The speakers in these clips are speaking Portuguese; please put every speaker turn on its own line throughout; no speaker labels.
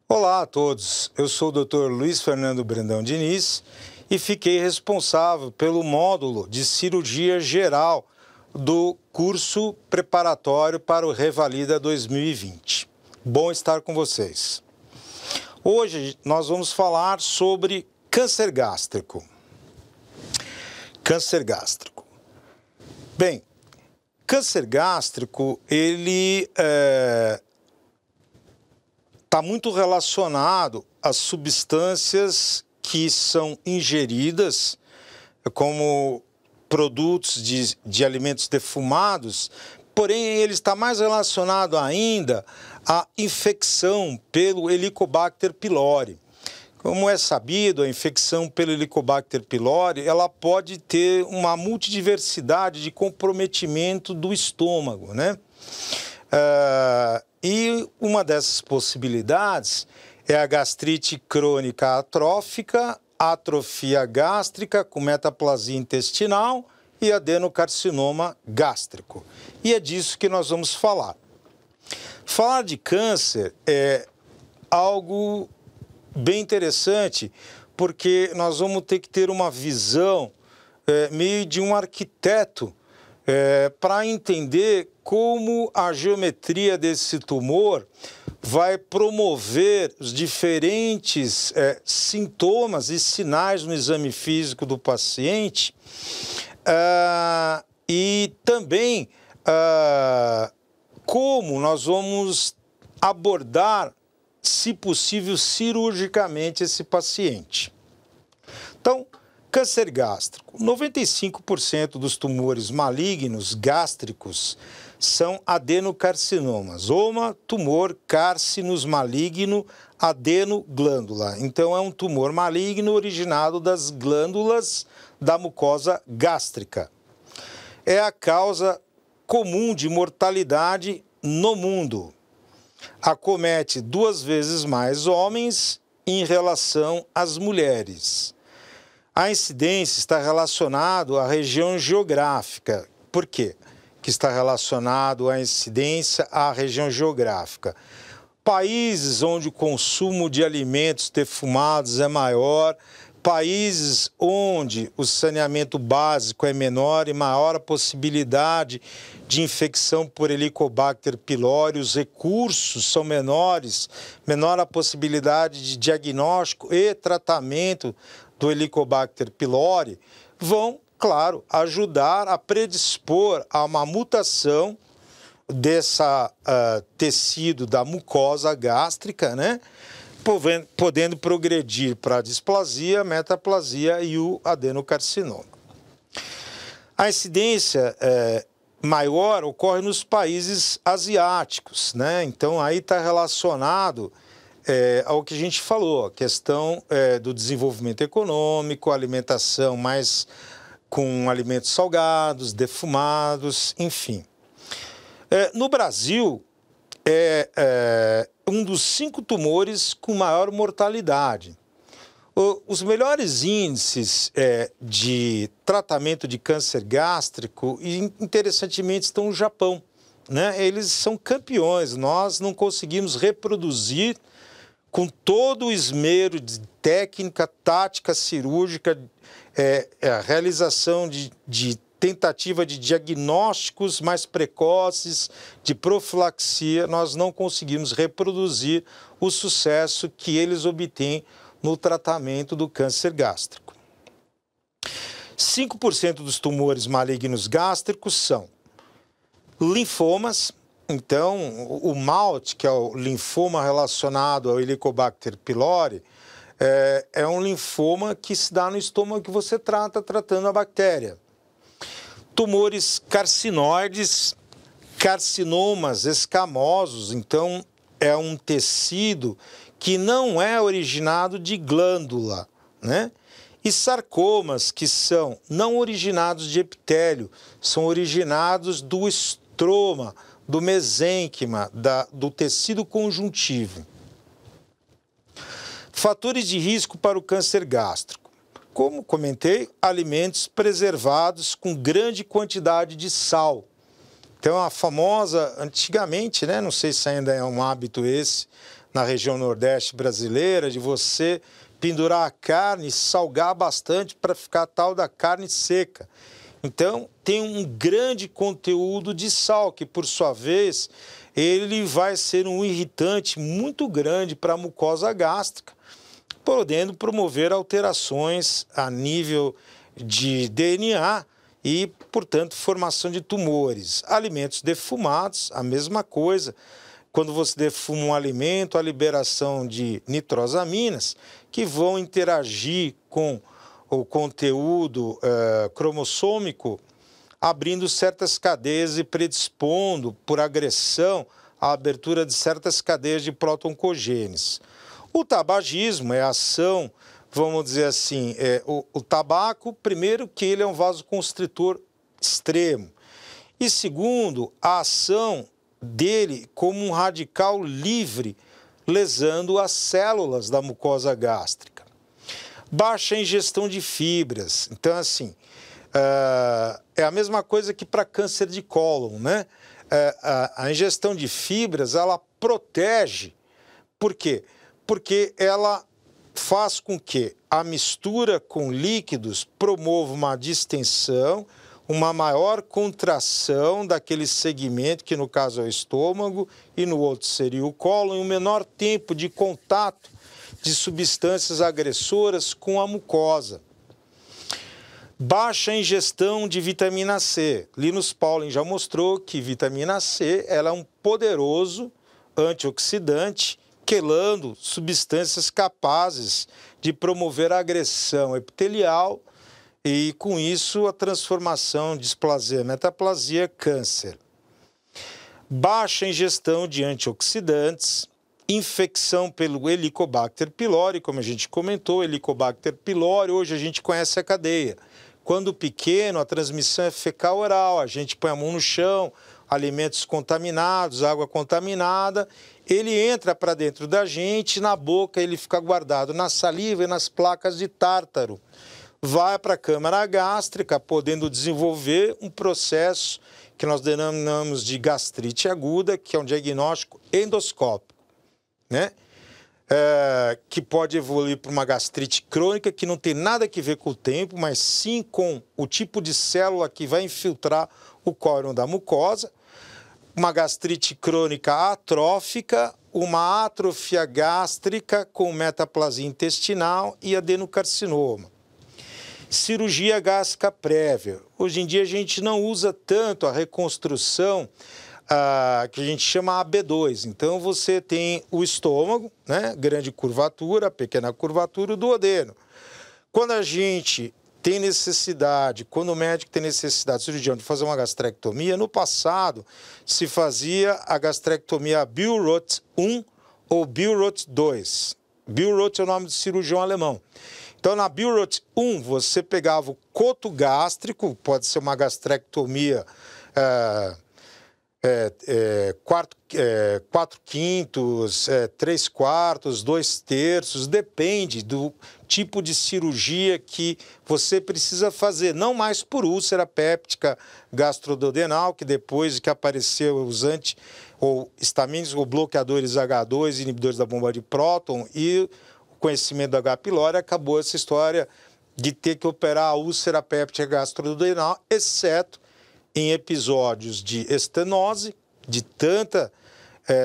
Olá a todos, eu sou o Dr. Luiz Fernando Brandão Diniz e fiquei responsável pelo módulo de cirurgia geral do curso preparatório para o Revalida 2020. Bom estar com vocês. Hoje nós vamos falar sobre câncer gástrico. Câncer gástrico. Bem, câncer gástrico, ele está muito relacionado às substâncias que são ingeridas, como produtos de alimentos defumados, porém ele está mais relacionado ainda à infecção pelo Helicobacter pylori. Como é sabido, a infecção pelo Helicobacter pylori, ela pode ter uma multidiversidade de comprometimento do estômago, né? E uma dessas possibilidades é a gastrite crônica atrófica, atrofia gástrica com metaplasia intestinal e adenocarcinoma gástrico. E é disso que nós vamos falar. Falar de câncer é algo bem interessante, porque nós vamos ter que ter uma visão meio de um arquiteto para entender como a geometria desse tumor vai promover os diferentes sintomas e sinais no exame físico do paciente e também como nós vamos abordar, se possível, cirurgicamente esse paciente. Então, câncer gástrico. 95% dos tumores malignos gástricos são adenocarcinomas. Tumor carcinus maligno adenoglândula. Então, é um tumor maligno originado das glândulas da mucosa gástrica. É a causa comum de mortalidade no mundo. Acomete 2 vezes mais homens em relação às mulheres. A incidência está relacionada à região geográfica. Por quê que está relacionado a incidência à região geográfica? Países onde o consumo de alimentos defumados é maior, países onde o saneamento básico é menor e maior a possibilidade de infecção por Helicobacter pylori, os recursos são menores, menor a possibilidade de diagnóstico e tratamento do Helicobacter pylori, vão, claro, ajudar a predispor a uma mutação desse tecido da mucosa gástrica, né? Podendo progredir para a displasia, metaplasia e o adenocarcinoma. A incidência maior ocorre nos países asiáticos, né? Então, aí está relacionado ao que a gente falou, a questão do desenvolvimento econômico, alimentação mais com alimentos salgados, defumados, enfim. No Brasil, é um dos 5 tumores com maior mortalidade. Os melhores índices de tratamento de câncer gástrico, interessantemente, estão no Japão, né? Eles são campeões, nós não conseguimos reproduzir com todo o esmero de técnica, tática cirúrgica, a realização de tentativa de diagnósticos mais precoces, de profilaxia, nós não conseguimos reproduzir o sucesso que eles obtêm no tratamento do câncer gástrico. 5% dos tumores malignos gástricos são linfomas. Então, o MALT, que é o linfoma relacionado ao Helicobacter pylori, é um linfoma que se dá no estômago que você tratando a bactéria. Tumores carcinoides, carcinomas escamosos, então é um tecido que não é originado de glândula, né? E sarcomas, que são não originados de epitélio, são originados do estroma, do mesênquima, do tecido conjuntivo. Fatores de risco para o câncer gástrico. Como comentei, alimentos preservados com grande quantidade de sal. Então, a famosa, antigamente, né, não sei se ainda é um hábito esse, na região nordeste brasileira, de você pendurar a carne e salgar bastante para ficar tal da carne seca. Então, tem um grande conteúdo de sal, que por sua vez, ele vai ser um irritante muito grande para a mucosa gástrica, podendo promover alterações a nível de DNA e, portanto, formação de tumores. Alimentos defumados, a mesma coisa. Quando você defuma um alimento, a liberação de nitrosaminas, que vão interagir com o conteúdo cromossômico, abrindo certas cadeias e predispondo, por agressão, a abertura de certas cadeias de protooncogenes. O tabagismo é a ação, vamos dizer assim, o tabaco, primeiro, que ele é um vasoconstritor extremo, e segundo, a ação dele como um radical livre, lesando as células da mucosa gástrica. Baixa ingestão de fibras. Então, assim, é a mesma coisa que para câncer de cólon, né? A ingestão de fibras, ela protege. Por quê? Porque ela faz com que a mistura com líquidos promova uma distensão, uma maior contração daquele segmento, que no caso é o estômago, e no outro seria o cólon, e um menor tempo de contato de substâncias agressoras com a mucosa. Baixa ingestão de vitamina C. Linus Pauling já mostrou que vitamina C ela é um poderoso antioxidante, quelando substâncias capazes de promover a agressão epitelial e, com isso, a transformação, displasia, metaplasia, câncer. Baixa ingestão de antioxidantes, infecção pelo Helicobacter pylori, como a gente comentou, Helicobacter pylori, hoje a gente conhece a cadeia. Quando pequeno, a transmissão é fecal-oral, a gente põe a mão no chão, alimentos contaminados, água contaminada, ele entra para dentro da gente, na boca ele fica guardado na saliva e nas placas de tártaro. Vai para a câmara gástrica, podendo desenvolver um processo que nós denominamos de gastrite aguda, que é um diagnóstico endoscópico, né? Que pode evoluir para uma gastrite crônica, que não tem nada a ver com o tempo, mas sim com o tipo de célula que vai infiltrar o córneo da mucosa, uma gastrite crônica atrófica, uma atrofia gástrica com metaplasia intestinal e adenocarcinoma. Cirurgia gástrica prévia. Hoje em dia a gente não usa tanto a reconstrução que a gente chama AB2. Então você tem o estômago, né, grande curvatura, pequena curvatura, o duodeno. Quando a gente tem necessidade, quando o médico tem necessidade, cirurgião, de fazer uma gastrectomia, no passado se fazia a gastrectomia Billroth 1 ou Billroth 2. Billroth é o nome do cirurgião alemão. Então, na Billroth 1, você pegava o coto gástrico, pode ser uma gastrectomia 4/5, 3/4, 2/3, depende do tipo de cirurgia que você precisa fazer, não mais por úlcera péptica gastroduodenal, que depois que apareceu os ou histamínicos ou bloqueadores H2, inibidores da bomba de próton e o conhecimento do H. pylori, acabou essa história de ter que operar a úlcera péptica gastroduodenal, exceto em episódios de estenose, de tanta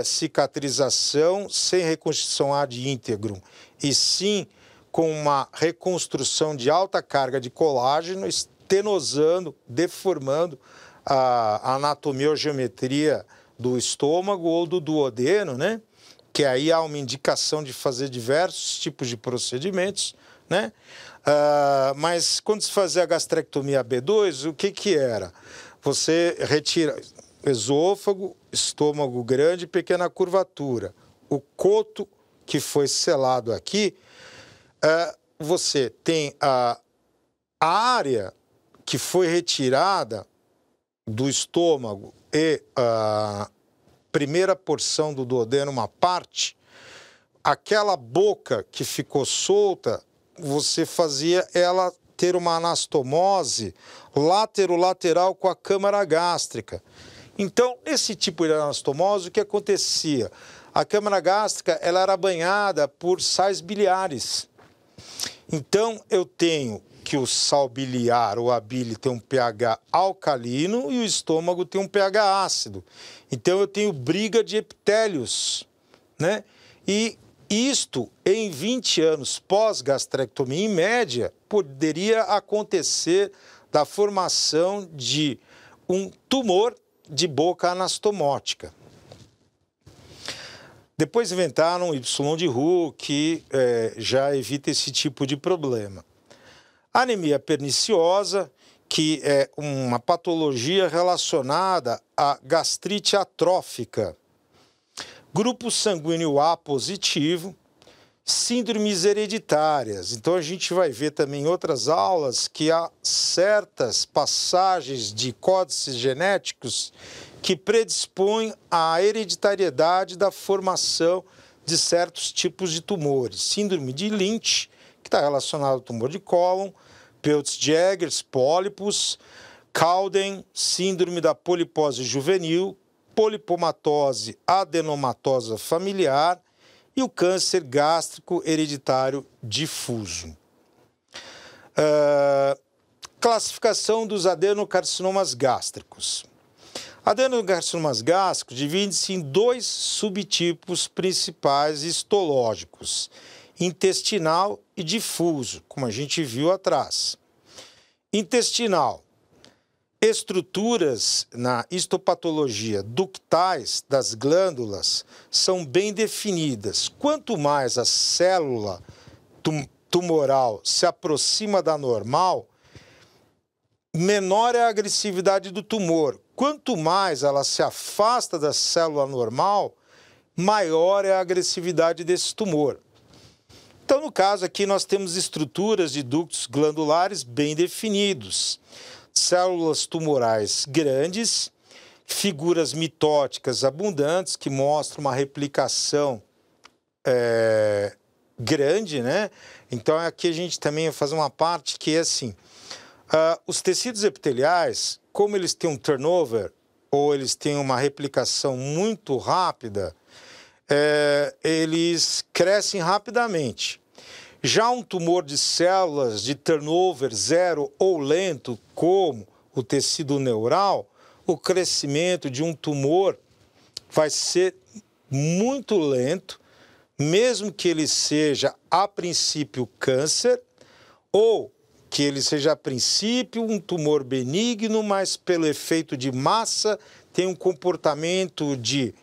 cicatrização, sem reconstrução ad íntegrum, e sim com uma reconstrução de alta carga de colágeno, estenosando, deformando a anatomia ou geometria do estômago ou do duodeno, né? Que aí há uma indicação de fazer diversos tipos de procedimentos, né? Mas quando se fazia a gastrectomia B2, o que era? Você retira esôfago, estômago grande, pequena curvatura. O coto que foi selado aqui, você tem a área que foi retirada do estômago e a primeira porção do duodeno, uma parte, aquela boca que ficou solta, você fazia ela ter uma anastomose látero-lateral com a câmara gástrica. Então, esse tipo de anastomose, o que acontecia? a câmara gástrica ela era banhada por sais biliares. Então, eu tenho que o sal biliar, ou a bile, tem um pH alcalino e o estômago tem um pH ácido. Então, eu tenho briga de epitélios, né? E isto, em 20 anos pós-gastrectomia, em média, poderia acontecer da formação de um tumor de boca anastomótica. Depois inventaram o Y de Roux, que já evita esse tipo de problema. Anemia perniciosa, que é uma patologia relacionada à gastrite atrófica. Grupo sanguíneo A positivo, síndromes hereditárias. Então, a gente vai ver também em outras aulas que há certas passagens de códices genéticos que predispõem à hereditariedade da formação de certos tipos de tumores. Síndrome de Lynch, que está relacionado ao tumor de cólon, Peutz-Jeghers, pólipos, Cowden, síndrome da polipose juvenil, polipomatose adenomatosa familiar e o câncer gástrico hereditário difuso. Classificação dos adenocarcinomas gástricos. Adenocarcinomas gástricos dividem-se em dois subtipos principais histológicos, intestinal e difuso, como a gente viu atrás. Intestinal. Estruturas na histopatologia ductais das glândulas são bem definidas. Quanto mais a célula tumoral se aproxima da normal, menor é a agressividade do tumor. Quanto mais ela se afasta da célula normal, maior é a agressividade desse tumor. Então, no caso aqui, nós temos estruturas de ductos glandulares bem definidos. Células tumorais grandes, figuras mitóticas abundantes, que mostram uma replicação grande, né? Então, aqui a gente também vai fazer uma parte que é assim, os tecidos epiteliais, como eles têm um turnover, ou eles têm uma replicação muito rápida, eles crescem rapidamente. Já um tumor de células de turnover zero ou lento, como o tecido neural, o crescimento de um tumor vai ser muito lento, mesmo que ele seja, a princípio, câncer, ou que ele seja, a princípio, um tumor benigno, mas pelo efeito de massa tem um comportamento de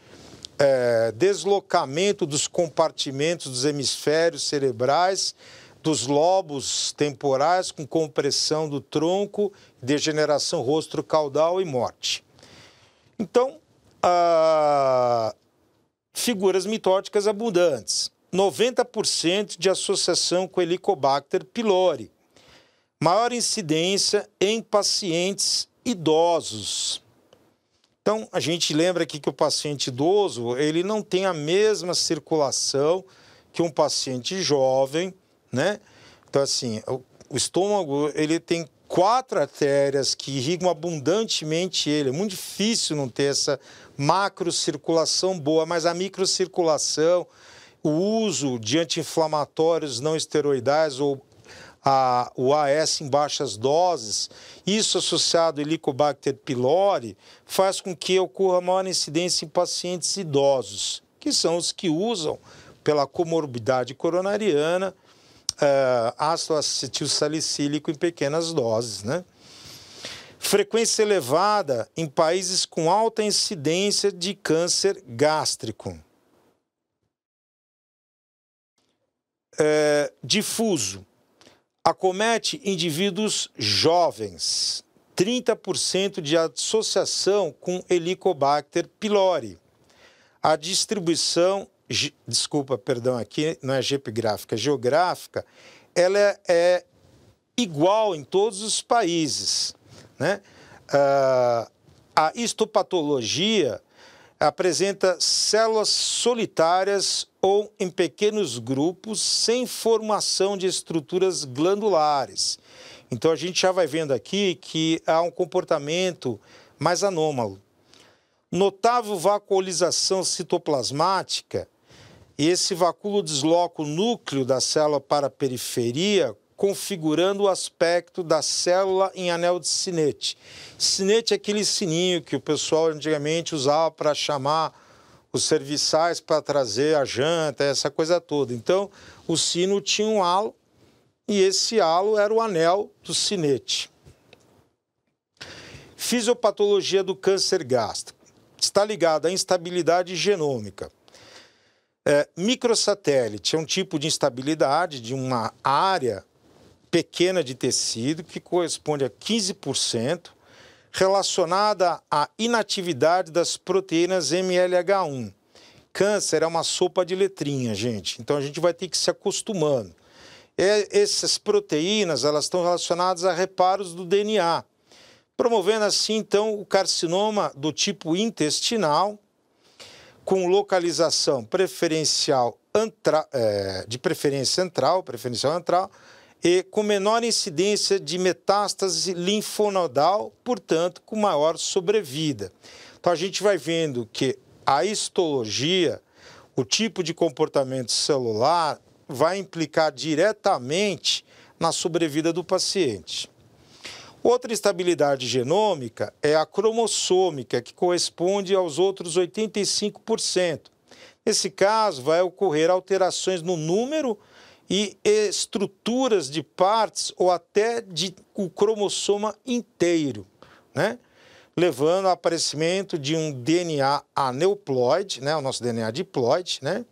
deslocamento dos compartimentos dos hemisférios cerebrais, dos lobos temporais, com compressão do tronco, degeneração rostro-caudal e morte. Então, figuras mitóticas abundantes, 90% de associação com Helicobacter pylori, maior incidência em pacientes idosos. Então, a gente lembra aqui que o paciente idoso, ele não tem a mesma circulação que um paciente jovem, né? Então, assim, o estômago, ele tem 4 artérias que irrigam abundantemente ele. É muito difícil não ter essa macrocirculação boa, mas a microcirculação, o uso de anti-inflamatórios não esteroidais ou o AS em baixas doses, isso associado ao Helicobacter pylori, faz com que ocorra maior incidência em pacientes idosos, que são os que usam, pela comorbidade coronariana, ácido acetil salicílico em pequenas doses, né? Frequência elevada em países com alta incidência de câncer gástrico. Difuso. Acomete indivíduos jovens, 30% de associação com Helicobacter pylori. A distribuição, aqui não é geográfica, ela é igual em todos os países, né? A histopatologia apresenta células solitárias ou em pequenos grupos sem formação de estruturas glandulares. Então, a gente já vai vendo aqui que há um comportamento mais anômalo. Notável vacuolização citoplasmática, e esse vacúolo desloca o núcleo da célula para a periferia, configurando o aspecto da célula em anel de sinete. Sinete é aquele sininho que o pessoal antigamente usava para chamar os serviçais para trazer a janta, essa coisa toda. Então, o sino tinha um halo, e esse halo era o anel do sinete. Fisiopatologia do câncer gástrico. Está ligada à instabilidade genômica. Microsatélite é um tipo de instabilidade de uma área pequena de tecido, que corresponde a 15%, relacionada à inatividade das proteínas MLH1. Câncer é uma sopa de letrinha, gente, então a gente vai ter que ir se acostumando. Essas proteínas, elas estão relacionadas a reparos do DNA, promovendo assim, então, o carcinoma do tipo intestinal, com localização preferencial antral, e com menor incidência de metástase linfonodal, portanto, com maior sobrevida. Então, a gente vai vendo que a histologia, o tipo de comportamento celular, vai implicar diretamente na sobrevida do paciente. Outra instabilidade genômica é a cromossômica, que corresponde aos outros 85%. Nesse caso, vai ocorrer alterações no número e estruturas de partes ou até de o cromossoma inteiro, né? Levando ao aparecimento de um DNA aneuploide, né? O nosso DNA diploide, né?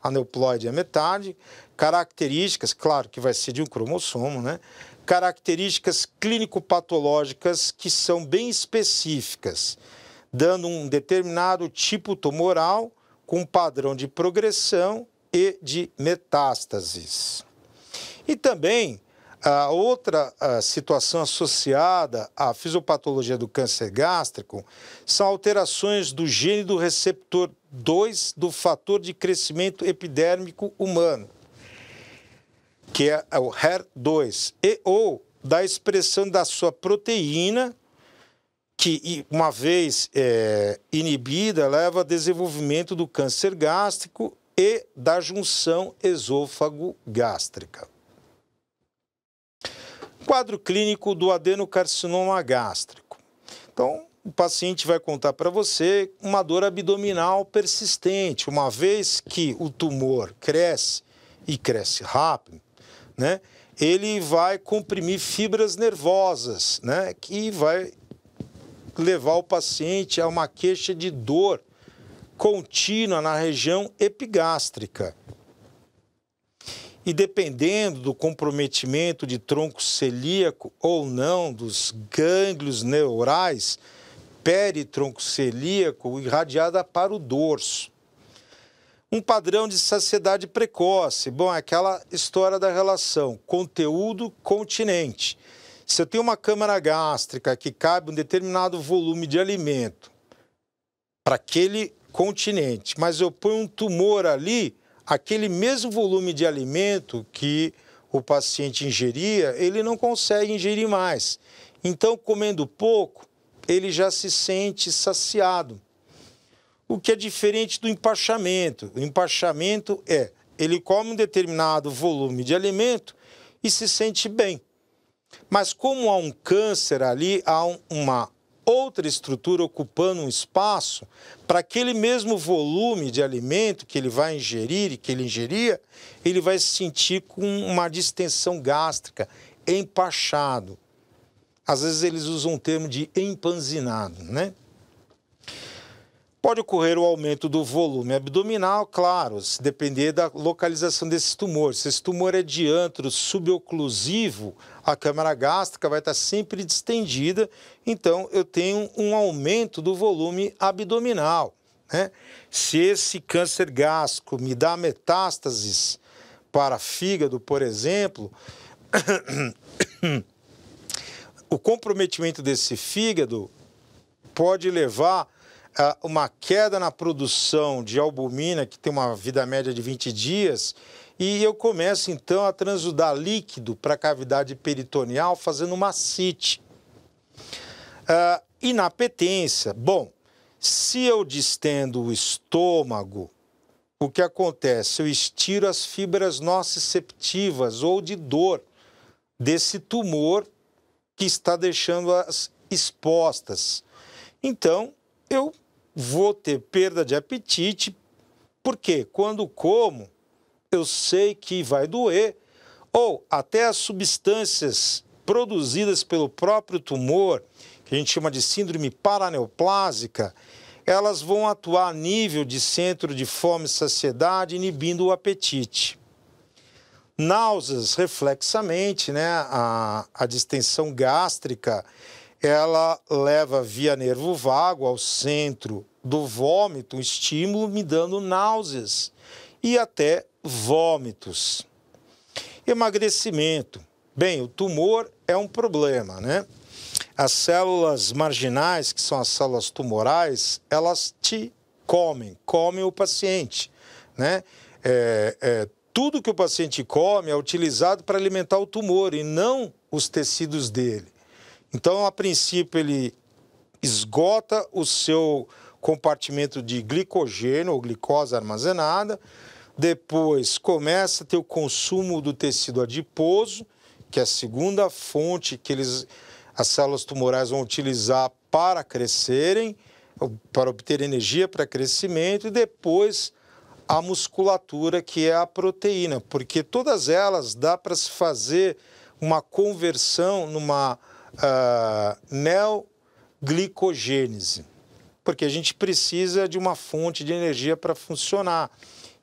Aneuploide é metade, características, claro que vai ser de um cromossomo, né? Características clínico-patológicas que são bem específicas, dando um determinado tipo tumoral com padrão de progressão e de metástases. E também, a outra situação associada à fisiopatologia do câncer gástrico são alterações do gene do receptor 2 do fator de crescimento epidérmico humano, que é o HER2, ou da expressão da sua proteína, que, uma vez inibida, leva ao desenvolvimento do câncer gástrico e da junção esôfago-gástrica. Quadro clínico do adenocarcinoma gástrico. Então, o paciente vai contar para você uma dor abdominal persistente, uma vez que o tumor cresce e cresce rápido, né? Ele vai comprimir fibras nervosas, né? Que vai levar o paciente a uma queixa de dor contínua na região epigástrica. E dependendo do comprometimento de tronco celíaco ou não, dos gânglios neurais, peritronco celíaco irradiada para o dorso. Um padrão de saciedade precoce. Bom, é aquela história da relação conteúdo-continente. Se eu tenho uma câmara gástrica que cabe um determinado volume de alimento para aquele continente, mas eu ponho um tumor ali, aquele mesmo volume de alimento que o paciente ingeria, ele não consegue ingerir mais. Então, comendo pouco, ele já se sente saciado. O que é diferente do empachamento. O empachamento é, ele come um determinado volume de alimento e se sente bem. Mas como há um câncer ali, há uma outra estrutura ocupando um espaço, para aquele mesmo volume de alimento que ele vai ingerir e que ele ingeria, ele vai se sentir com uma distensão gástrica, empachado. Às vezes eles usam o termo de empanzinado, né? Pode ocorrer o aumento do volume abdominal, claro, se depender da localização desse tumor. Se esse tumor é de antro suboclusivo, a câmara gástrica vai estar sempre distendida, então eu tenho um aumento do volume abdominal, né? Se esse câncer gástrico me dá metástases para fígado, por exemplo, o comprometimento desse fígado pode levar uma queda na produção de albumina, que tem uma vida média de 20 dias, e eu começo, então, a transudar líquido para a cavidade peritoneal, fazendo uma ascite. Inapetência. Bom, Se eu distendo o estômago, o que acontece? Eu estiro as fibras nociceptivas ou de dor desse tumor que está deixando-as expostas. Então, eu vou ter perda de apetite, porque quando como, eu sei que vai doer, ou até as substâncias produzidas pelo próprio tumor, que a gente chama de síndrome paraneoplásica, elas vão atuar a nível de centro de fome e saciedade, inibindo o apetite. Náuseas, reflexamente, né, a distensão gástrica, ela leva via nervo vago ao centro do vômito, um estímulo me dando náuseas e até vômitos. Emagrecimento. Bem, o tumor é um problema, né? As células marginais, que são as células tumorais, elas te comem o paciente, né? Tudo que o paciente come é utilizado para alimentar o tumor e não os tecidos dele. Então, a princípio, ele esgota o seu compartimento de glicogênio ou glicose armazenada, depois começa a ter o consumo do tecido adiposo, que é a segunda fonte que as células tumorais vão utilizar para crescerem, para obter energia para crescimento, e depois a musculatura, que é a proteína, porque todas elas dá para se fazer uma conversão numa neoglicogênese, porque a gente precisa de uma fonte de energia para funcionar.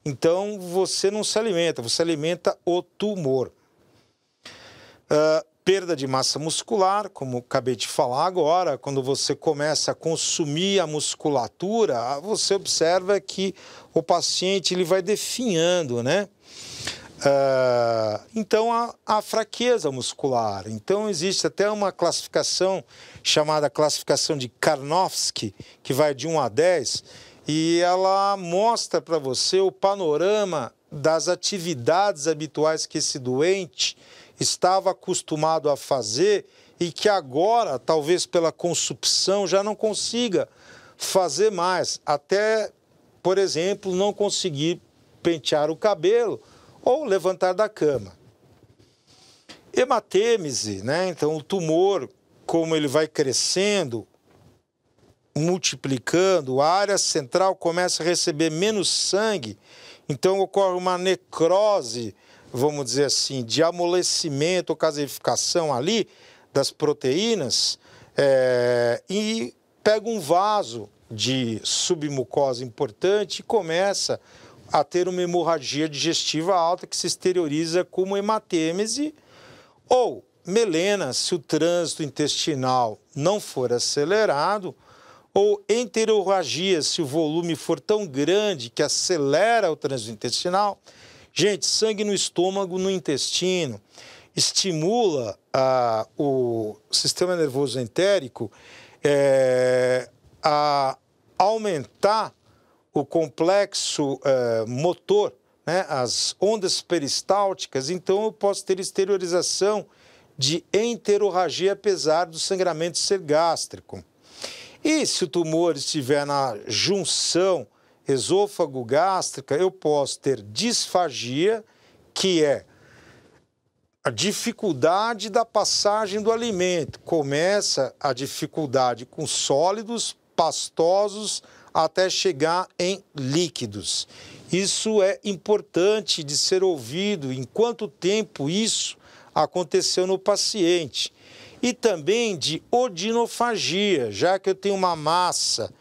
Então, você não se alimenta, você alimenta o tumor. Perda de massa muscular, como acabei de falar agora, quando você começa a consumir a musculatura, você observa que o paciente ele vai definhando, né? Então, a fraqueza muscular. Então, existe até uma classificação chamada classificação de Karnofsky, que vai de 1 a 10, e ela mostra para você o panorama das atividades habituais que esse doente estava acostumado a fazer e que agora, talvez pela consumpção, já não consiga fazer mais. Até, por exemplo, não conseguir pentear o cabelo ou levantar da cama. Hematêmese, né? Então, o tumor, como ele vai crescendo, multiplicando, a área central começa a receber menos sangue, então ocorre uma necrose, vamos dizer assim, de amolecimento ou gaseificação ali das proteínas, e pega um vaso de submucosa importante e começa a ter uma hemorragia digestiva alta que se exterioriza como hematêmese ou melena, se o trânsito intestinal não for acelerado, ou enterorragia, se o volume for tão grande que acelera o trânsito intestinal. Gente, sangue no estômago, no intestino, estimula o sistema nervoso entérico a aumentar o complexo motor, né, as ondas peristálticas, então eu posso ter exteriorização de enterorragia apesar do sangramento ser gástrico. E se o tumor estiver na junção esôfago-gástrica, eu posso ter disfagia, que é a dificuldade da passagem do alimento. Começa a dificuldade com sólidos, pastosos, até chegar em líquidos. Isso é importante de ser ouvido, em quanto tempo isso aconteceu no paciente. E também de odinofagia, já que eu tenho uma massa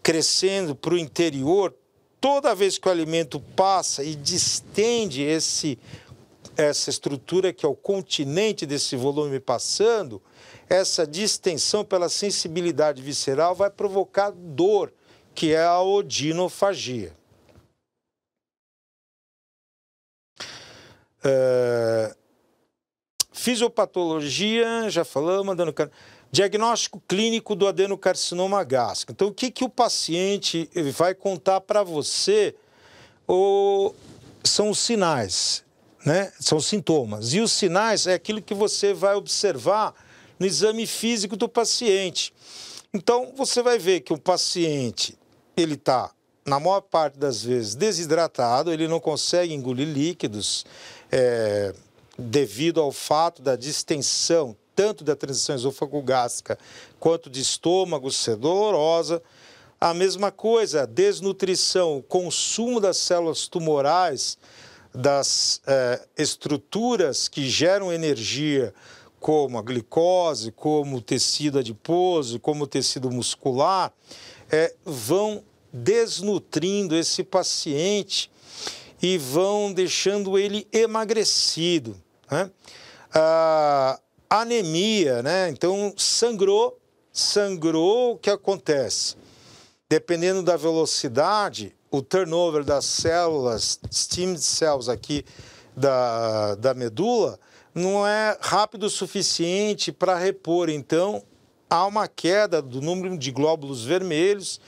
crescendo para o interior, toda vez que o alimento passa e distende essa estrutura que é o continente desse volume passando, essa distensão pela sensibilidade visceral vai provocar dor, que é a odinofagia. Fisiopatologia, já falamos, diagnóstico clínico do adenocarcinoma gástrico. Então, o que o paciente vai contar para você são os sinais, né? São os sintomas. E os sinais é aquilo que você vai observar no exame físico do paciente. Então, você vai ver que o paciente, ele está, na maior parte das vezes, desidratado, ele não consegue engolir líquidos, devido ao fato da distensão, tanto da transição esôfago-gástrica quanto de estômago ser dolorosa. A mesma coisa, a desnutrição, o consumo das células tumorais, das estruturas que geram energia, como a glicose, como o tecido adiposo, como o tecido muscular, vão desnutrindo esse paciente e vão deixando ele emagrecido, né? Anemia, né? Então, sangrou, o que acontece? Dependendo da velocidade, o turnover das células, stem cells aqui da medula, não é rápido o suficiente para repor. Então, há uma queda do número de glóbulos vermelhos,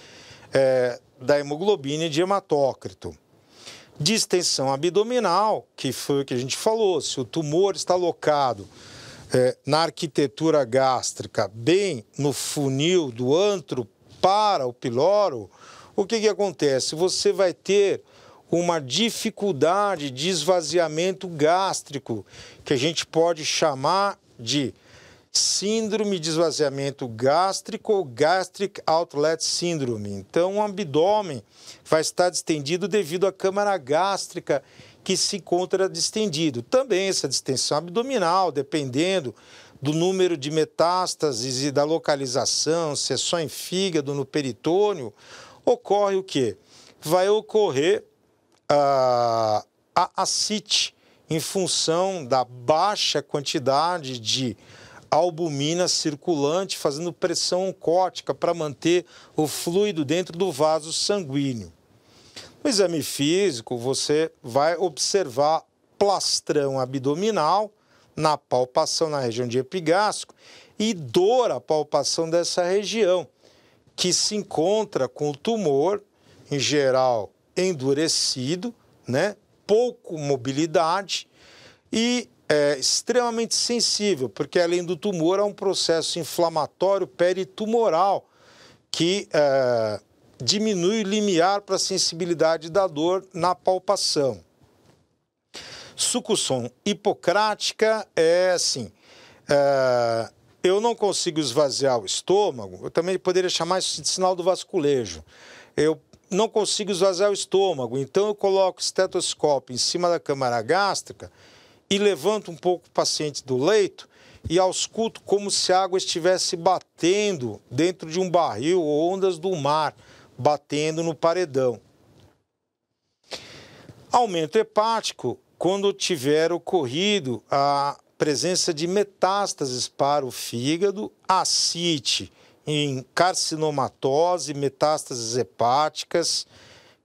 da hemoglobina e de hematócrito. Distensão abdominal, que foi o que a gente falou, se o tumor está alocado na arquitetura gástrica, bem no funil do antro para o piloro, o que acontece? Você vai ter uma dificuldade de esvaziamento gástrico, que a gente pode chamar de síndrome de esvaziamento gástrico ou Gastric Outlet Syndrome. Então, o abdômen vai estar distendido devido à câmara gástrica que se encontra distendido. Também essa distensão abdominal, dependendo do número de metástases e da localização, se é só em fígado, no peritônio, ocorre o quê? Vai ocorrer a ascite, em função da baixa quantidade de albumina circulante, fazendo pressão oncótica para manter o fluido dentro do vaso sanguíneo. No exame físico, você vai observar plastrão abdominal na palpação na região de epigástrico e dor à palpação dessa região, que se encontra com o tumor, em geral, endurecido, né? Pouco mobilidade e extremamente sensível, porque além do tumor há um processo inflamatório peritumoral que diminui o limiar para a sensibilidade da dor na palpação. Sucusão hipocrática é assim, eu não consigo esvaziar o estômago, eu também poderia chamar isso de sinal do vasculejo. Eu não consigo esvaziar o estômago, então eu coloco o estetoscópio em cima da câmara gástrica e levanto um pouco o paciente do leito e ausculto como se a água estivesse batendo dentro de um barril ou ondas do mar, batendo no paredão. Aumento hepático, quando tiver ocorrido a presença de metástases para o fígado, ascite em carcinomatose, metástases hepáticas,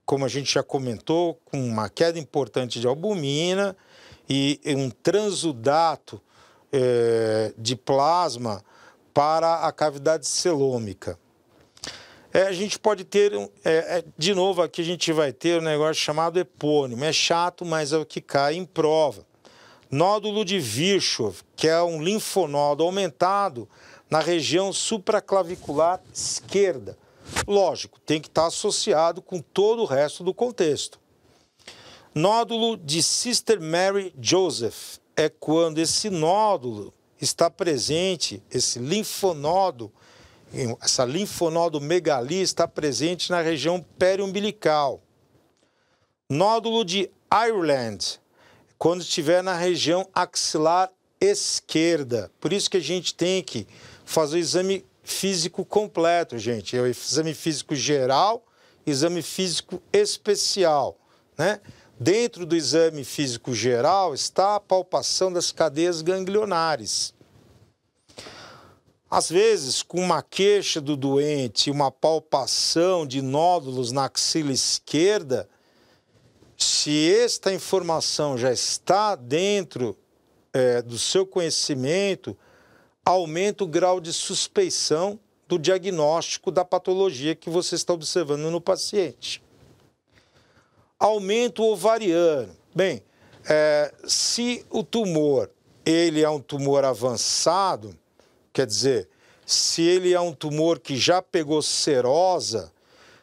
como a gente já comentou, com uma queda importante de albumina e um transudato de plasma para a cavidade celômica. A gente pode ter, de novo aqui a gente vai ter um negócio chamado epônimo, é chato, mas é o que cai em prova. Nódulo de Virchow, que é um linfonodo aumentado na região supraclavicular esquerda. Lógico, tem que estar associado com todo o resto do contexto. Nódulo de Sister Mary Joseph é quando esse nódulo está presente, esse linfonodo, essa linfonodomegalia está presente na região periumbilical. Nódulo de Ireland, quando estiver na região axilar esquerda. Por isso que a gente tem que fazer o exame físico completo, gente. É o exame físico geral, exame físico especial, né? Dentro do exame físico geral está a palpação das cadeias ganglionares. Às vezes, com uma queixa do doente e uma palpação de nódulos na axila esquerda, se esta informação já está dentro do seu conhecimento, aumenta o grau de suspeição do diagnóstico da patologia que você está observando no paciente. Aumento ovariano. Bem, se o tumor ele é um tumor avançado, quer dizer, se ele é um tumor que já pegou serosa,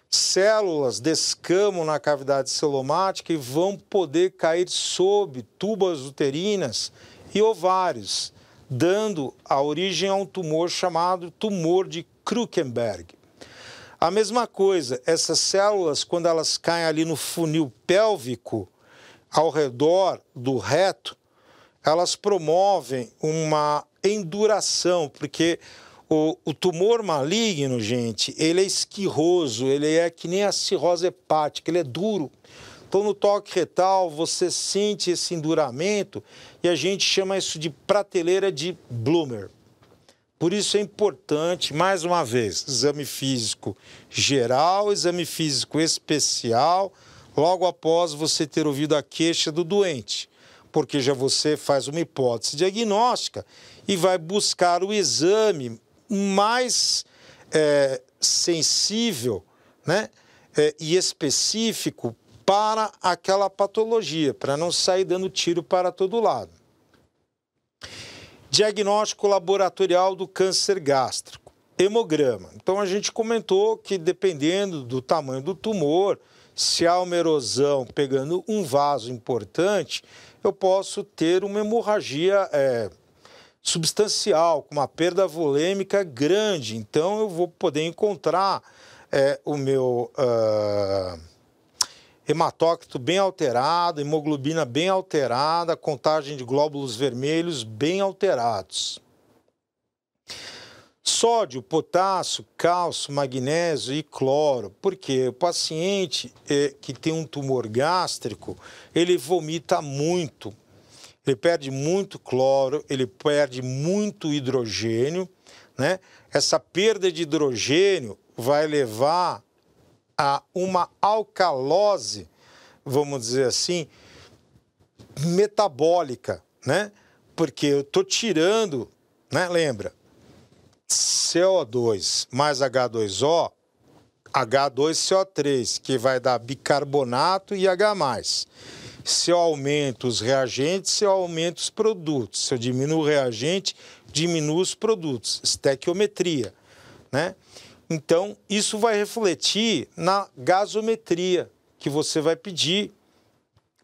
células descamam na cavidade celomática e vão poder cair sob tubas uterinas e ovários, dando a origem a um tumor chamado tumor de Krukenberg. A mesma coisa, essas células, quando elas caem ali no funil pélvico, ao redor do reto, elas promovem uma enduração, porque o tumor maligno, gente, ele é esquirroso, ele é que nem a cirrose hepática, ele é duro. Então, no toque retal, você sente esse enduramento e a gente chama isso de prateleira de Blumer. Por isso é importante, mais uma vez, exame físico geral, exame físico especial, logo após você ter ouvido a queixa do doente, porque já você faz uma hipótese diagnóstica e vai buscar o exame mais sensível, né, e específico para aquela patologia, para não sair dando tiro para todo lado. Diagnóstico laboratorial do câncer gástrico, hemograma. Então a gente comentou que dependendo do tamanho do tumor, se há uma erosão pegando um vaso importante, eu posso ter uma hemorragia substancial, com uma perda volêmica grande. Então, eu vou poder encontrar o meu hematócrito bem alterado, hemoglobina bem alterada, contagem de glóbulos vermelhos bem alterados. Sódio, potássio, cálcio, magnésio e cloro. Porque o paciente que tem um tumor gástrico, ele vomita muito. Ele perde muito cloro, ele perde muito hidrogênio, né? Essa perda de hidrogênio vai levar a uma alcalose, vamos dizer assim, metabólica, né? Porque eu estou tirando, né? Lembra? CO2 mais H2O, H2CO3, que vai dar bicarbonato e H+. Se eu aumento os reagentes, se eu aumento os produtos. Se eu diminuo o reagente, diminuo os produtos. Estequiometria, né? Então, isso vai refletir na gasometria que você vai pedir,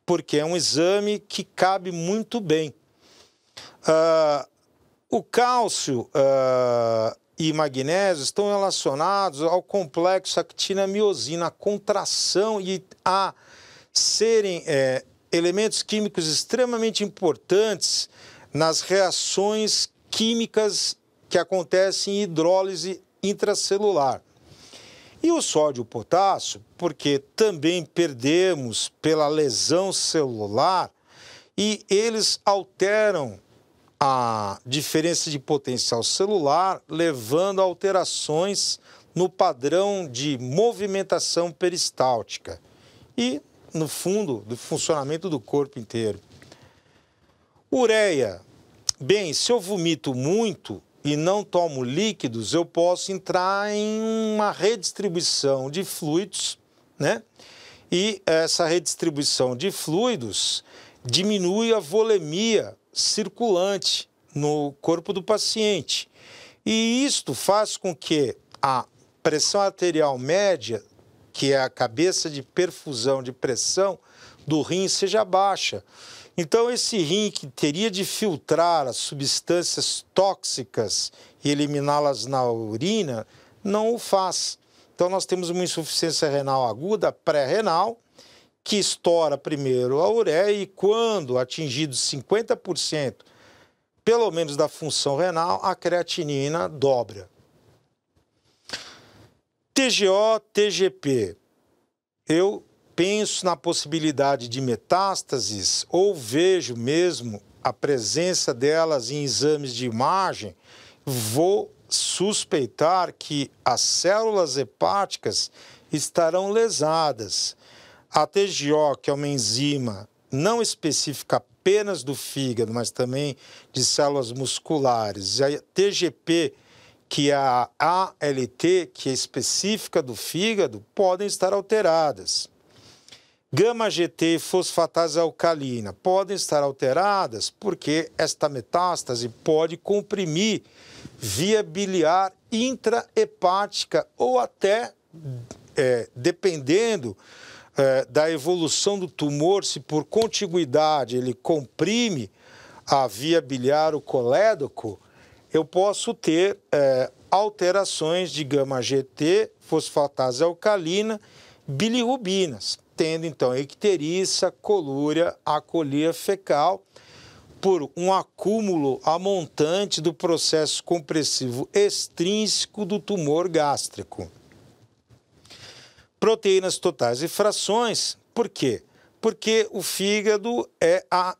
porque é um exame que cabe muito bem. O cálcio e magnésio estão relacionados ao complexo actina-miosina, a contração e a serem elementos químicos extremamente importantes nas reações químicas que acontecem em hidrólise intracelular. E o sódio e o potássio, porque também perdemos pela lesão celular e eles alteram a diferença de potencial celular, levando a alterações no padrão de movimentação peristáltica e, no fundo, do funcionamento do corpo inteiro. Ureia. Bem, se eu vomito muito e não tomo líquidos, eu posso entrar em uma redistribuição de fluidos, né? E essa redistribuição de fluidos diminui a volemia circulante no corpo do paciente. E isto faz com que a pressão arterial média, que é a cabeça de perfusão de pressão do rim, seja baixa. Então, esse rim que teria de filtrar as substâncias tóxicas e eliminá-las na urina, não o faz. Então, nós temos uma insuficiência renal aguda, pré-renal, que estoura primeiro a ureia e, quando atingidos 50%, pelo menos da função renal, a creatinina dobra. TGO, TGP. Eu penso na possibilidade de metástases ou vejo mesmo a presença delas em exames de imagem, vou suspeitar que as células hepáticas estarão lesadas. A TGO, que é uma enzima não específica apenas do fígado, mas também de células musculares, e a TGP, que é a ALT, que é específica do fígado, podem estar alteradas. Gama-GT e fosfatase alcalina podem estar alteradas porque esta metástase pode comprimir via biliar intrahepática ou até, dependendo da evolução do tumor, se por contiguidade ele comprime a via biliar, o colédoco, eu posso ter alterações de gama-GT, fosfatase alcalina, bilirrubinas, tendo então icterícia, colúria, acolia fecal, por um acúmulo amontante do processo compressivo extrínseco do tumor gástrico. Proteínas totais e frações, por quê? Porque o fígado é a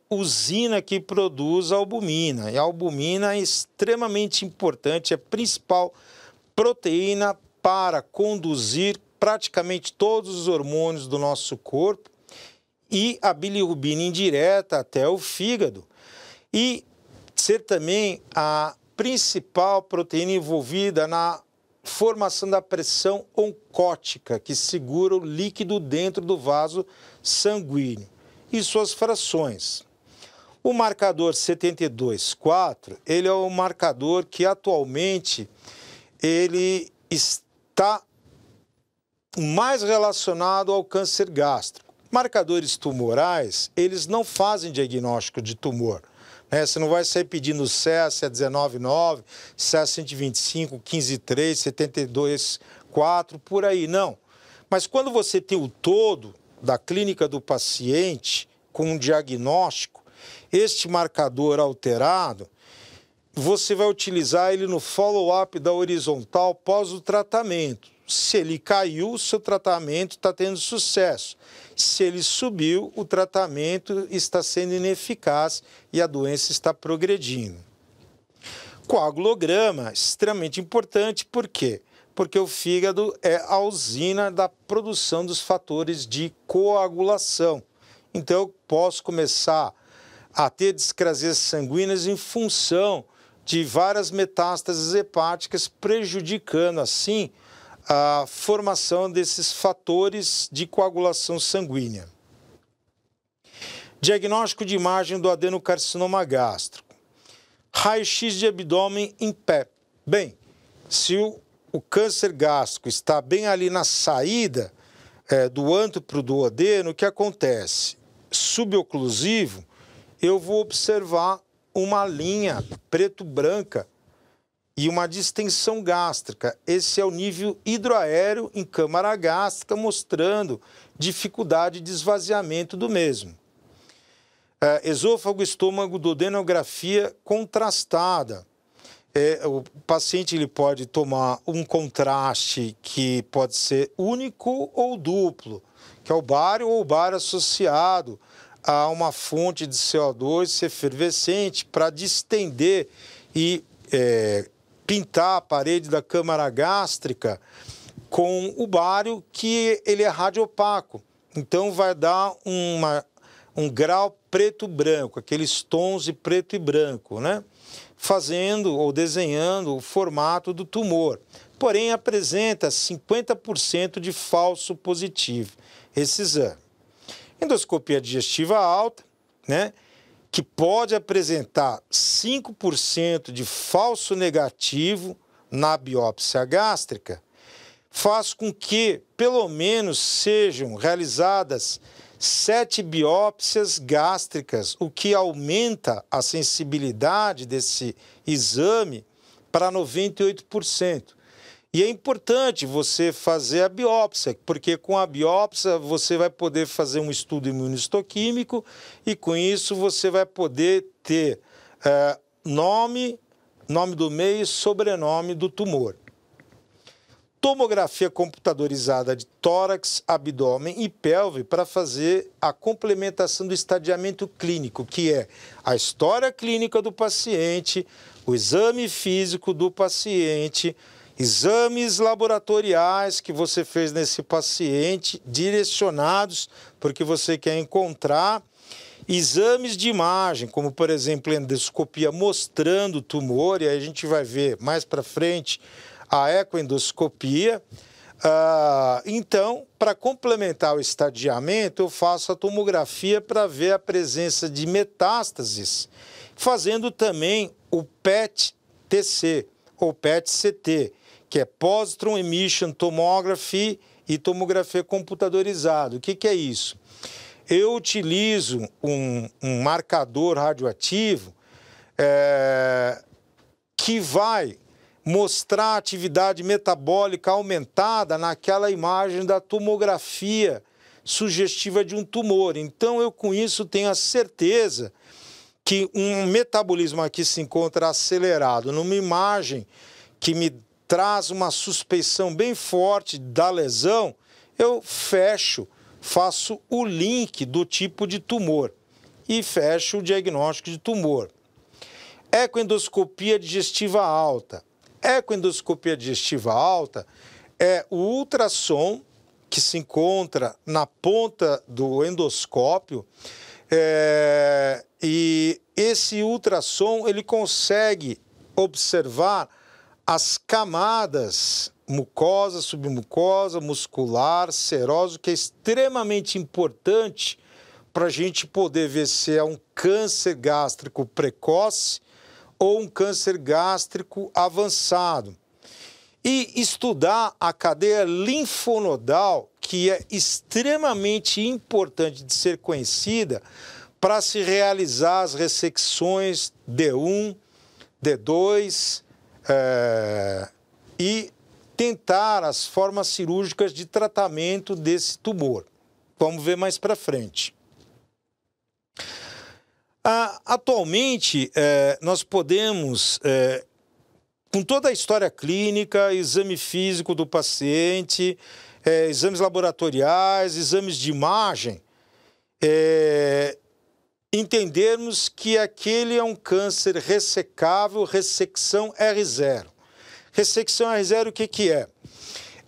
usina que produz a albumina, e a albumina é extremamente importante, é a principal proteína para conduzir praticamente todos os hormônios do nosso corpo, e a bilirrubina indireta até o fígado, e ser também a principal proteína envolvida na formação da pressão oncótica, que segura o líquido dentro do vaso sanguíneo, e suas frações. O marcador 72,4, ele é o marcador que atualmente ele está mais relacionado ao câncer gástrico. Marcadores tumorais, eles não fazem diagnóstico de tumor, né? Você não vai sair pedindo CEA 19,9, CEA 125, 15,3, 72,4, por aí, não. Mas quando você tem o todo da clínica do paciente com um diagnóstico, este marcador alterado, você vai utilizar ele no follow-up da horizontal pós o tratamento. Se ele caiu, o seu tratamento está tendo sucesso. Se ele subiu, o tratamento está sendo ineficaz e a doença está progredindo. Coagulograma, extremamente importante, por quê? Porque o fígado é a usina da produção dos fatores de coagulação. Então, eu posso começar a ter discrasias sanguíneas em função de várias metástases hepáticas, prejudicando, assim, a formação desses fatores de coagulação sanguínea. Diagnóstico de imagem do adenocarcinoma gástrico. Raio-x de abdômen em pé. Bem, se o câncer gástrico está bem ali na saída do antro para o duodeno, o que acontece? Suboclusivo, eu vou observar uma linha preto-branca e uma distensão gástrica. Esse é o nível hidroaéreo em câmara gástrica, mostrando dificuldade de esvaziamento do mesmo. Esôfago, estômago, duodenografia contrastada. O paciente ele pode tomar um contraste que pode ser único ou duplo, que é o bário ou o bário associado a uma fonte de CO2 efervescente para distender e pintar a parede da câmara gástrica com o bário, que ele é radiopaco. Então vai dar um grau preto-branco, aqueles tons de preto e branco, né? Fazendo ou desenhando o formato do tumor. Porém, apresenta 50% de falso positivo esse exame. Endoscopia digestiva alta, né? Que pode apresentar 5% de falso negativo na biópsia gástrica, faz com que, pelo menos, sejam realizadas 7 biópsias gástricas, o que aumenta a sensibilidade desse exame para 98%. E é importante você fazer a biópsia, porque com a biópsia você vai poder fazer um estudo imunistoquímico e com isso você vai poder ter nome do meio e sobrenome do tumor. Tomografia computadorizada de tórax, abdômen e pelve para fazer a complementação do estadiamento clínico, que é a história clínica do paciente, o exame físico do paciente, exames laboratoriais que você fez nesse paciente, direcionados porque você quer encontrar, exames de imagem, como por exemplo endoscopia mostrando o tumor, e aí a gente vai ver mais para frente a ecoendoscopia, Então, para complementar o estadiamento, eu faço a tomografia para ver a presença de metástases, fazendo também o PET-TC, ou PET-CT, que é Positron Emission Tomography e tomografia computadorizada. O que é isso? Eu utilizo um marcador radioativo que vai mostrar a atividade metabólica aumentada naquela imagem da tomografia sugestiva de um tumor. Então, eu com isso tenho a certeza que um metabolismo aqui se encontra acelerado numa imagem que me traz uma suspeição bem forte da lesão, eu faço o link do tipo de tumor e fecho o diagnóstico de tumor. Ecoendoscopia digestiva alta. Ecoendoscopia digestiva alta é o ultrassom que se encontra na ponta do endoscópio e esse ultrassom ele consegue observar as camadas mucosa, submucosa, muscular, serosa, que é extremamente importante para a gente poder ver se é um câncer gástrico precoce ou um câncer gástrico avançado. E estudar a cadeia linfonodal, que é extremamente importante de ser conhecida para se realizar as ressecções D1, D2 e tentar as formas cirúrgicas de tratamento desse tumor. Vamos ver mais para frente. Atualmente, nós podemos, com toda a história clínica, exame físico do paciente, exames laboratoriais, exames de imagem, entendermos que aquele é um câncer ressecável, ressecção R0. Ressecção R0, o que é?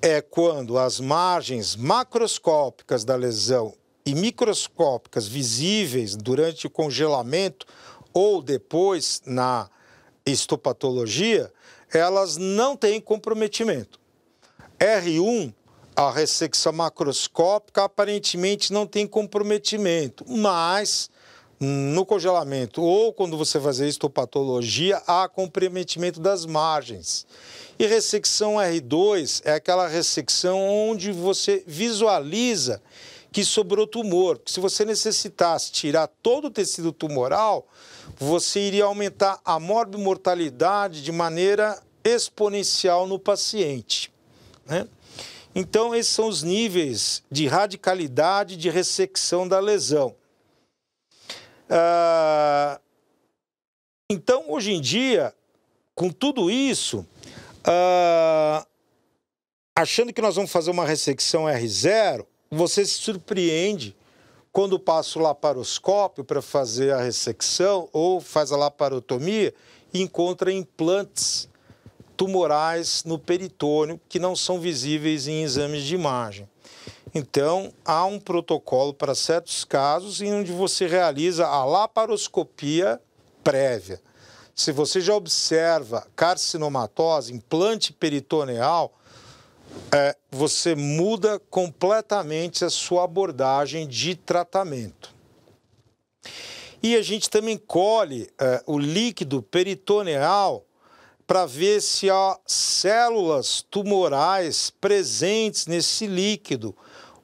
É quando as margens macroscópicas da lesão e microscópicas visíveis durante o congelamento ou depois na histopatologia, elas não têm comprometimento. R1, a ressecção macroscópica, aparentemente não tem comprometimento, mas no congelamento ou quando você fazer histopatologia, há comprometimento das margens. E ressecção R2 é aquela ressecção onde você visualiza que sobrou tumor. Se você necessitasse tirar todo o tecido tumoral, você iria aumentar a morbimortalidade de maneira exponencial no paciente, né? Então, esses são os níveis de radicalidade de ressecção da lesão. Então, hoje em dia, com tudo isso, achando que nós vamos fazer uma ressecção R0, você se surpreende quando passa o laparoscópio para fazer a ressecção ou faz a laparotomia e encontra implantes tumorais no peritônio que não são visíveis em exames de imagem. Então, há um protocolo para certos casos em onde você realiza a laparoscopia prévia. Se você já observa carcinomatose, implante peritoneal, você muda completamente a sua abordagem de tratamento. E a gente também colhe o líquido peritoneal para ver se há células tumorais presentes nesse líquido,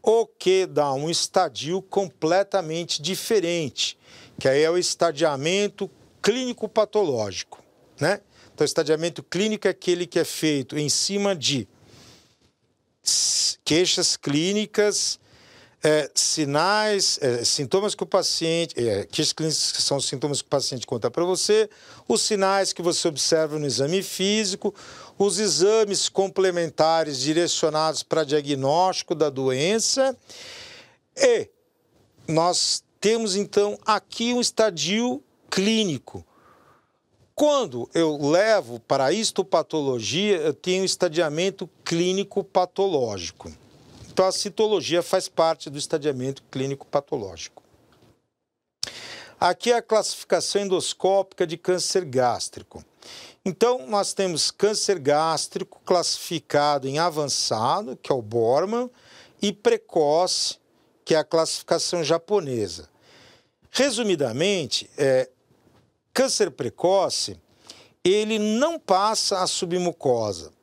o que dá um estadio completamente diferente, que aí é o estadiamento clínico-patológico, né? Então, o estadiamento clínico é aquele que é feito em cima de queixas clínicas, sinais, sintomas que o paciente... queixas clínicas que são os sintomas que o paciente conta para você, os sinais que você observa no exame físico, os exames complementares direcionados para diagnóstico da doença e nós temos, então, aqui um estadio clínico. Quando eu levo para a histopatologia, eu tenho estadiamento clínico patológico. Então, a citologia faz parte do estadiamento clínico patológico. Aqui é a classificação endoscópica de câncer gástrico. Então, nós temos câncer gástrico classificado em avançado, que é o Borman, e precoce, que é a classificação japonesa. Resumidamente, câncer precoce, ele não passa a submucosa.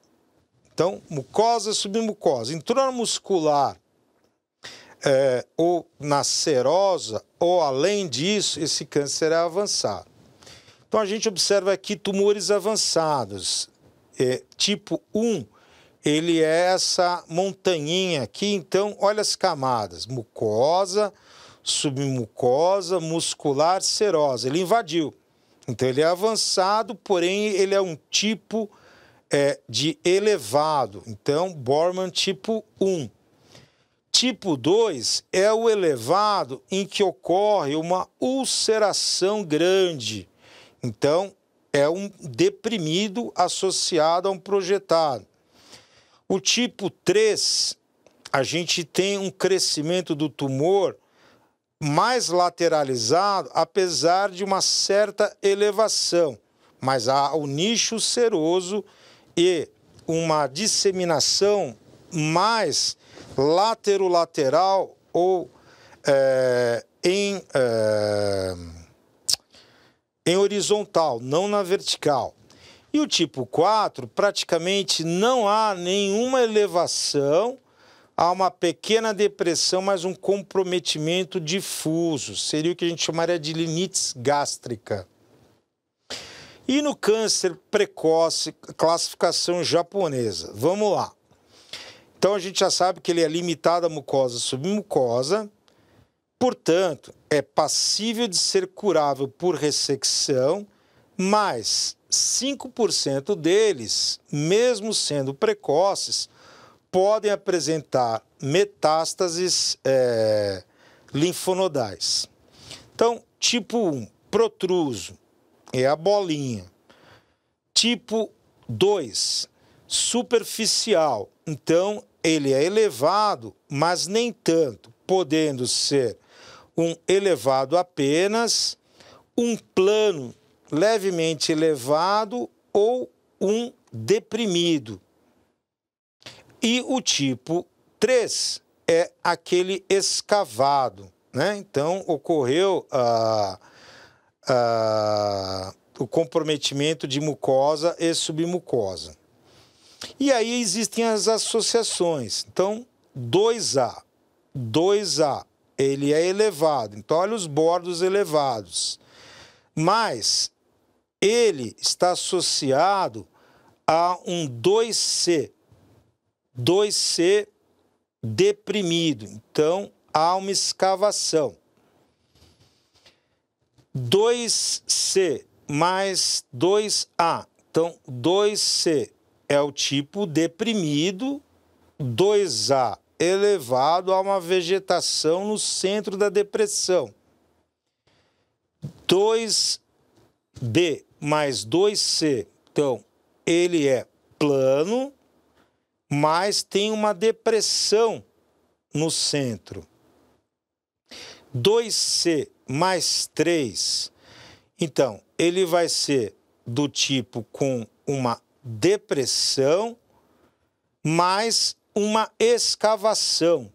Então, mucosa, submucosa. Entrou muscular ou na serosa, ou além disso, esse câncer é avançado. Então, a gente observa aqui tumores avançados. Tipo 1, ele é essa montanhinha aqui. Então, olha as camadas. Mucosa, submucosa, muscular, serosa. Ele invadiu. Então, ele é avançado, porém, ele é um tipo de elevado. Então, Borman tipo 1. Tipo 2 é o elevado em que ocorre uma ulceração grande. Então, é um deprimido associado a um projetado. O tipo 3, a gente tem um crescimento do tumor mais lateralizado, apesar de uma certa elevação. Mas há o nicho seroso e uma disseminação mais laterolateral ou em horizontal, não na vertical. E o tipo 4, praticamente não há nenhuma elevação, há uma pequena depressão, mas um comprometimento difuso. Seria o que a gente chamaria de linites gástrica. E no câncer precoce, classificação japonesa. Vamos lá. Então, a gente já sabe que ele é limitado à mucosa submucosa, portanto, é passível de ser curável por ressecção, mas 5% deles, mesmo sendo precoces, podem apresentar metástases linfonodais. Então, tipo 1, protruso, é a bolinha. Tipo 2, superficial. Então, ele é elevado, mas nem tanto, podendo ser um elevado apenas, um plano levemente elevado ou um deprimido. E o tipo 3 é aquele escavado, né? Então, ocorreu o comprometimento de mucosa e submucosa. E aí existem as associações. Então, 2A, ele é elevado. Então, olha os bordos elevados. Mas ele está associado a um 2C. 2C deprimido. Então, há uma escavação. 2C mais 2A. Então, 2C é o tipo deprimido, 2A elevado a uma vegetação no centro da depressão. 2B mais 2C, então, ele é plano, mas tem uma depressão no centro. 2C mais 3, então, ele vai ser do tipo com uma depressão, mais uma escavação,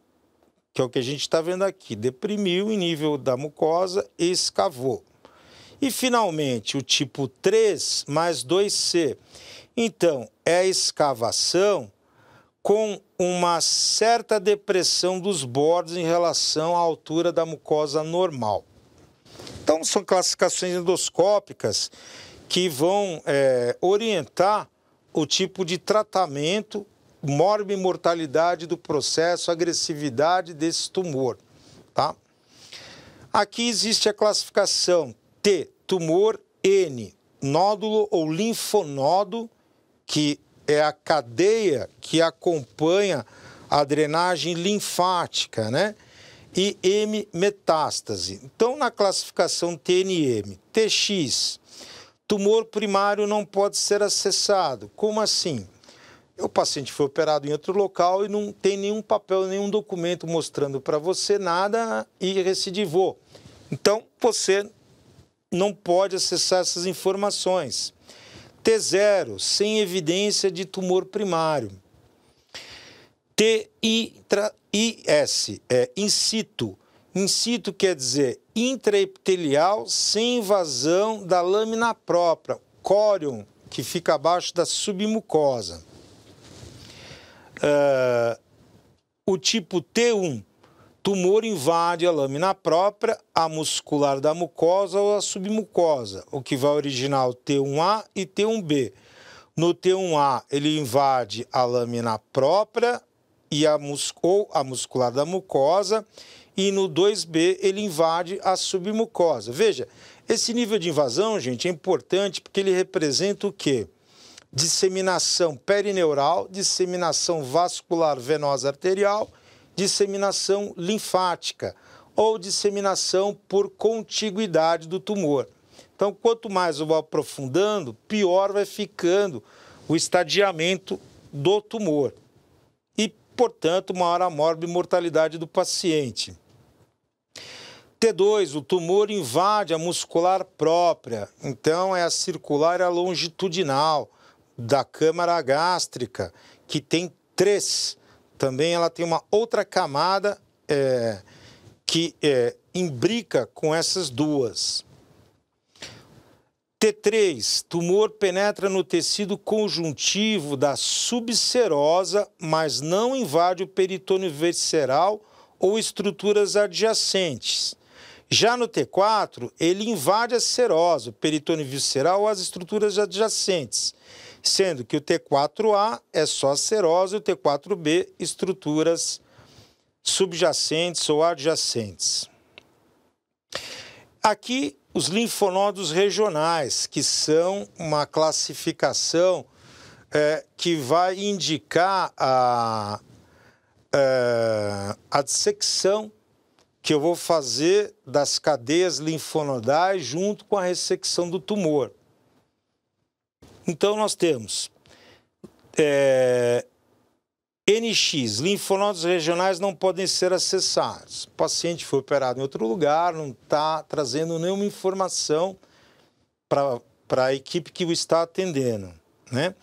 que é o que a gente está vendo aqui. Deprimiu em nível da mucosa e escavou. E, finalmente, o tipo 3 mais 2C. Então, é a escavação com uma certa depressão dos bordos em relação à altura da mucosa normal. Então, são classificações endoscópicas que vão orientar o tipo de tratamento, morbimortalidade do processo, agressividade desse tumor, tá? Aqui existe a classificação T, tumor, N, nódulo ou linfonodo, que é a cadeia que acompanha a drenagem linfática, né? E M, metástase. Então, na classificação TNM, TX, tumor primário não pode ser acessado. Como assim? O paciente foi operado em outro local e não tem nenhum papel, nenhum documento mostrando para você nada e recidivou. Então, você não pode acessar essas informações. T0, sem evidência de tumor primário. TIS, in situ. In situ quer dizer intraepitelial sem invasão da lâmina própria, córion, que fica abaixo da submucosa. O tipo T1, tumor invade a lâmina própria, a muscular da mucosa ou a submucosa, o que vai originar o T1A e T1B. No T1A, ele invade a lâmina própria ou a muscular da mucosa, e no 2B ele invade a submucosa. Veja, esse nível de invasão, gente, é importante porque ele representa o quê? Disseminação perineural, disseminação vascular venosa arterial, disseminação linfática ou disseminação por contiguidade do tumor. Então, quanto mais eu vou aprofundando, pior vai ficando o estadiamento do tumor e, portanto, maior a morbimortalidade do paciente. T2, o tumor invade a muscular própria, então é a circular e a longitudinal da câmara gástrica, que tem 3. Também ela tem uma outra camada que imbrica com essas duas. T3, tumor penetra no tecido conjuntivo da subserosa, mas não invade o peritônio visceral ou estruturas adjacentes. Já no T4, ele invade a serosa, o peritônio visceral ou as estruturas adjacentes, sendo que o T4A é só a serosa e o T4B estruturas subjacentes ou adjacentes. Aqui, os linfonodos regionais, que são uma classificação que vai indicar a dissecção que eu vou fazer das cadeias linfonodais junto com a ressecção do tumor. Então, nós temos NX, linfonodos regionais não podem ser acessados. O paciente foi operado em outro lugar, não está trazendo nenhuma informação para a equipe que o está atendendo, né?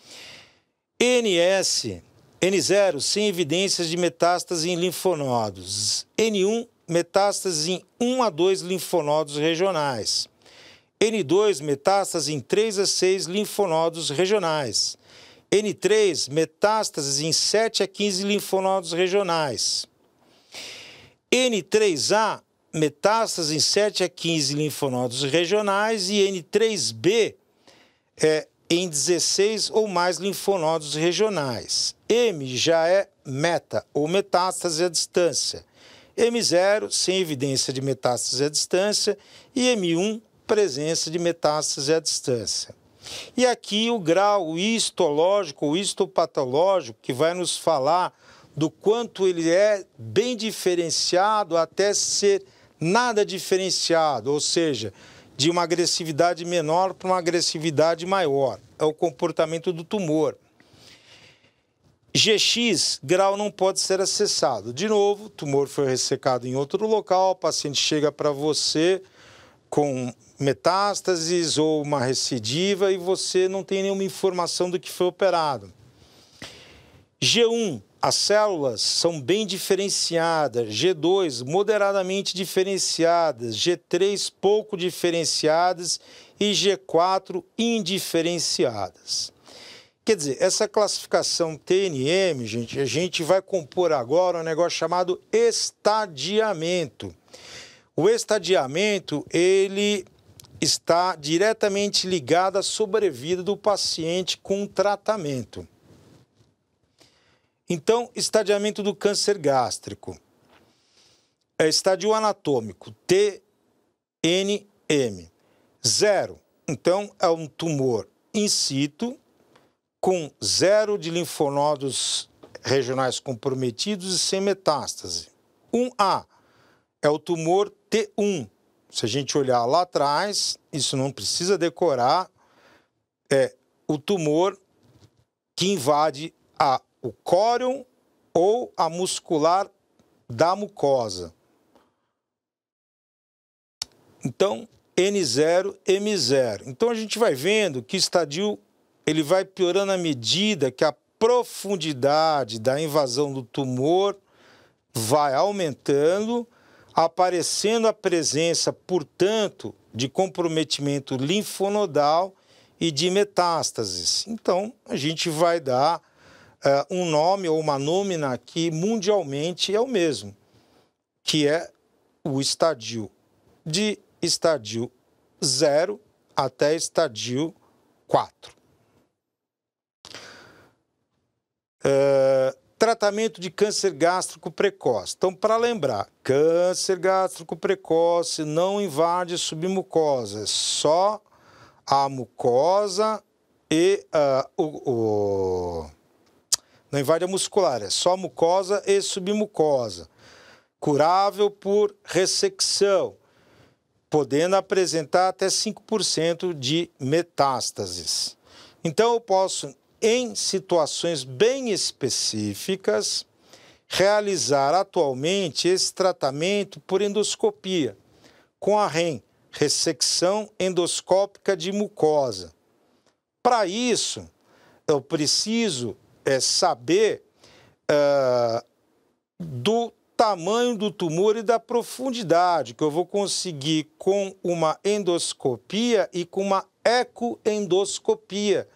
N0, sem evidências de metástase em linfonodos. N1, metástase em 1 a 2 linfonodos regionais. N2, metástase em 3 a 6 linfonodos regionais. N3, metástases em 7 a 15 linfonodos regionais. N3A, metástase em 7 a 15 linfonodos regionais. E N3B, em 16 ou mais linfonodos regionais. M já é meta, ou metástase à distância. M0, sem evidência de metástase à distância. E M1, presença de metástase à distância. E aqui o grau histológico ou histopatológico, que vai nos falar do quanto ele é bem diferenciado até ser nada diferenciado, ou seja, de uma agressividade menor para uma agressividade maior. É o comportamento do tumor. GX, grau não pode ser acessado. De novo, o tumor foi ressecado em outro local, o paciente chega para você com metástases ou uma recidiva e você não tem nenhuma informação do que foi operado. G1, as células são bem diferenciadas. G2, moderadamente diferenciadas. G3, pouco diferenciadas. E G4, indiferenciadas. Quer dizer, essa classificação TNM, gente, a gente vai compor agora um negócio chamado estadiamento. O estadiamento, ele está diretamente ligado à sobrevida do paciente com tratamento. Então, estadiamento do câncer gástrico. Estadio anatômico, TNM. 0, então, é um tumor in situ, com 0 de linfonodos regionais comprometidos e sem metástase. 1A é o tumor T1. Se a gente olhar lá atrás, isso não precisa decorar, é o tumor que invade o córion ou a muscular da mucosa. Então, N0, M0. Então, a gente vai vendo que estadio ele vai piorando à medida que a profundidade da invasão do tumor vai aumentando, aparecendo a presença, portanto, de comprometimento linfonodal e de metástases. Então, a gente vai dar um nome ou uma nômina que mundialmente é o mesmo, que é o estadio, de estadio 0 até estadio 4. Tratamento de câncer gástrico precoce. Então, para lembrar, câncer gástrico precoce não invade submucosa, é só a mucosa e não invade a muscular, é só mucosa e submucosa. Curável por ressecção, podendo apresentar até 5% de metástases. Então, eu posso, em situações bem específicas, realizar atualmente esse tratamento por endoscopia, com a REM, ressecção endoscópica de mucosa. Para isso, eu preciso saber do tamanho do tumor e da profundidade que eu vou conseguir com uma endoscopia e com uma ecoendoscopia.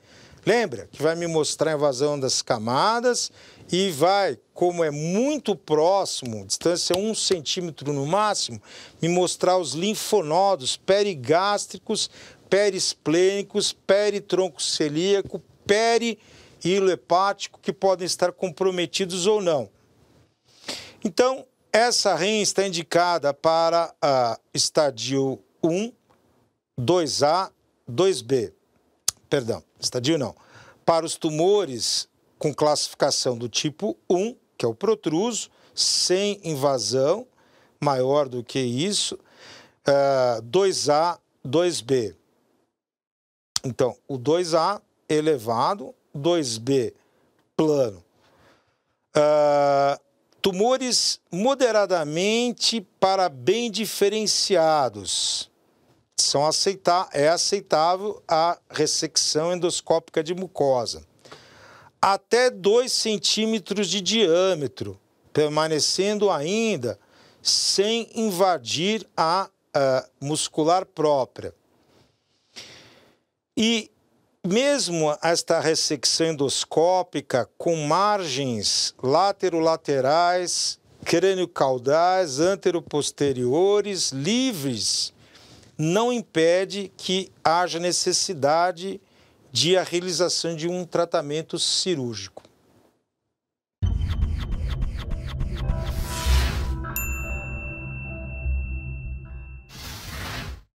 Lembra que vai me mostrar a invasão das camadas e vai, como é muito próximo, distância 1 centímetro no máximo, me mostrar os linfonodos perigástricos, periesplênicos, peritronco celíaco, perihilo hepático que podem estar comprometidos ou não. Então, essa REM está indicada para estadio 1, 2A, 2B. Perdão, estadio não. Para os tumores com classificação do tipo 1, que é o protruso, sem invasão, maior do que isso, 2A, 2B. Então, o 2A elevado, 2B plano. Tumores moderadamente para bem diferenciados. É aceitável a ressecção endoscópica de mucosa. Até 2 centímetros de diâmetro, permanecendo ainda sem invadir a muscular própria. E mesmo esta ressecção endoscópica com margens laterolaterais, crânio-caudais, anteroposteriores, livres, não impede que haja necessidade de a realização de um tratamento cirúrgico.